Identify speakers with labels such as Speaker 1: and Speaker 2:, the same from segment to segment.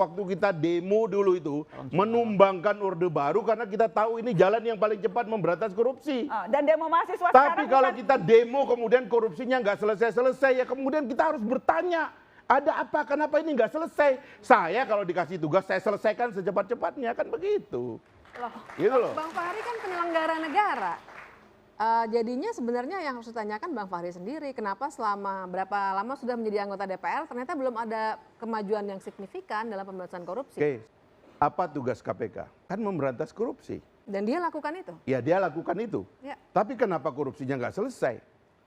Speaker 1: Waktu kita demo dulu itu menumbangkan Orde Baru karena kita tahu ini jalan yang paling cepat memberantas korupsi.
Speaker 2: Dan demo mahasiswa
Speaker 1: Tapi
Speaker 2: sekarang
Speaker 1: kalau
Speaker 2: bukan-
Speaker 1: kita demo kemudian korupsinya nggak selesai-selesai, ya kemudian kita harus bertanya, ada apa, kenapa ini nggak selesai? Saya kalau dikasih tugas, saya selesaikan secepat-cepatnya, kan begitu.
Speaker 3: Loh,
Speaker 1: Gitu loh.
Speaker 3: Bang Fahri kan penyelenggara negara. Jadinya sebenarnya yang harus ditanyakan Bang Fahri sendiri, kenapa selama berapa lama sudah menjadi anggota DPR ternyata belum ada kemajuan yang signifikan dalam pemberantasan korupsi.
Speaker 1: Oke, apa tugas KPK? Kan memberantas korupsi.
Speaker 3: Dan dia lakukan itu.
Speaker 1: Ya dia lakukan itu.
Speaker 3: Ya.
Speaker 1: Tapi kenapa korupsinya nggak selesai?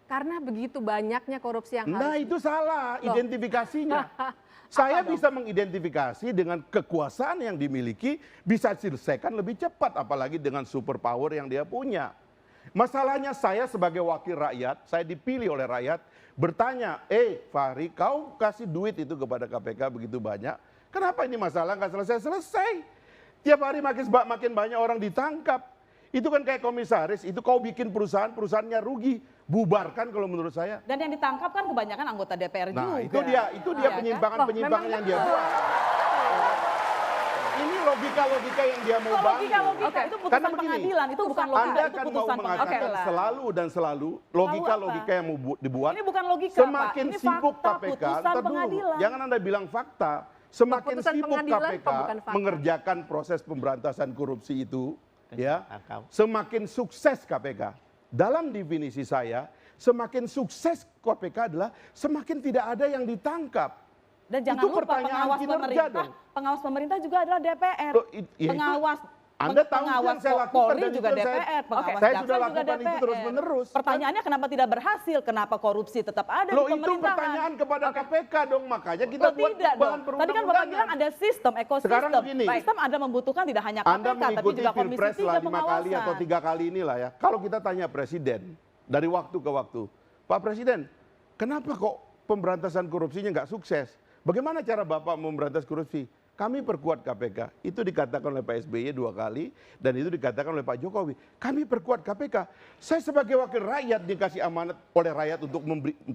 Speaker 3: Karena begitu banyaknya korupsi yang
Speaker 1: Nah
Speaker 3: harus
Speaker 1: itu salah
Speaker 3: Loh.
Speaker 1: identifikasinya. Saya bisa mengidentifikasi dengan kekuasaan yang dimiliki bisa diselesaikan lebih cepat, apalagi dengan super power yang dia punya. Masalahnya saya sebagai wakil rakyat, saya dipilih oleh rakyat, bertanya, Fahri, kau kasih duit itu kepada KPK begitu banyak, kenapa ini masalah nggak selesai-selesai? Tiap hari makin banyak orang ditangkap. Itu kan kayak komisaris, itu kau bikin perusahaan, perusahaannya rugi, bubarkan kalau menurut saya.
Speaker 2: Dan yang ditangkap kan kebanyakan anggota DPR
Speaker 1: Nah
Speaker 2: juga.
Speaker 1: itu dia penyimpangan-penyimpangan yang dia buat. Ini logika-logika yang dia mau bangun.
Speaker 2: Logika itu putusan
Speaker 1: Karena begini,
Speaker 2: pengadilan, itu bukan logika,
Speaker 1: Anda
Speaker 2: itu
Speaker 1: kan mau
Speaker 2: putusan
Speaker 1: mengatakan
Speaker 2: pengadilan.
Speaker 1: selalu dan selalu logika-logika yang mau dibuat.
Speaker 2: Ini bukan logika,
Speaker 1: Semakin
Speaker 2: Pak. Ini
Speaker 1: sibuk
Speaker 2: fakta,
Speaker 1: KPK,
Speaker 2: putusan
Speaker 1: ntar dulu,
Speaker 2: pengadilan.
Speaker 1: jangan Anda bilang fakta. Semakin
Speaker 3: Putusan
Speaker 1: sibuk
Speaker 3: pengadilan,
Speaker 1: KPK
Speaker 3: Pak, bukan fakta.
Speaker 1: mengerjakan proses pemberantasan korupsi itu, ya, semakin sukses KPK. Dalam definisi saya, semakin sukses KPK adalah semakin tidak ada yang ditangkap.
Speaker 2: Dan jangan
Speaker 1: Itu
Speaker 2: lupa
Speaker 1: pertanyaan
Speaker 2: pengawas
Speaker 1: kinerja
Speaker 2: pemerintah,
Speaker 1: dong.
Speaker 2: pengawas pemerintah juga adalah DPR.
Speaker 1: Loh, ya itu
Speaker 2: Pengawas
Speaker 1: Anda tahu
Speaker 2: pengawas
Speaker 1: yang saya lakukan
Speaker 2: Polri
Speaker 1: dan
Speaker 2: juga
Speaker 1: itu saya-
Speaker 2: DPR, pengawas
Speaker 1: saya
Speaker 2: jaksa
Speaker 1: sudah
Speaker 2: juga
Speaker 1: lakukan itu
Speaker 2: DPR.
Speaker 1: terus-menerus.
Speaker 2: Pertanyaannya kenapa tidak berhasil? Kenapa korupsi tetap ada
Speaker 1: Loh
Speaker 2: di
Speaker 1: itu
Speaker 2: pemerintahan?
Speaker 1: pertanyaan kepada KPK dong, makanya kita
Speaker 2: Loh,
Speaker 1: buat
Speaker 2: tidak
Speaker 1: bahan
Speaker 2: dong. Tadi kan Bapak bilang ada sistem, ekosistem.
Speaker 1: Sekarang begini.
Speaker 2: Sistem ada membutuhkan tidak hanya
Speaker 1: Anda
Speaker 2: KPK, tapi
Speaker 1: mengikuti
Speaker 2: juga Komisi
Speaker 1: Pilpres
Speaker 2: 3
Speaker 1: lah 5 kali
Speaker 2: pengawasan.
Speaker 1: atau 3 kali inilah ya. Kalau kita tanya Presiden dari waktu ke waktu, Pak Presiden, kenapa kok pemberantasan korupsinya nggak sukses? Bagaimana cara Bapak memberantas korupsi? Kami perkuat KPK. Itu dikatakan oleh Pak SBY 2 kali dan itu dikatakan oleh Pak Jokowi. Kami perkuat KPK. Saya sebagai wakil rakyat dikasih amanat oleh rakyat untuk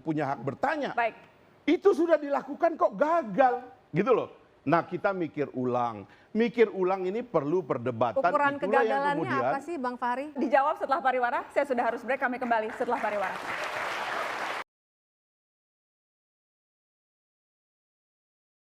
Speaker 1: punya hak bertanya.
Speaker 2: Baik.
Speaker 1: Itu sudah dilakukan kok gagal, gitu loh. Nah kita mikir ulang ini perlu perdebatan.
Speaker 3: ukuran
Speaker 1: Itulah yang
Speaker 3: kegagalannya
Speaker 1: kemudian
Speaker 3: apa sih Bang Fahri?
Speaker 2: Dijawab setelah pariwara. Saya sudah harus break, kami kembali setelah pariwara.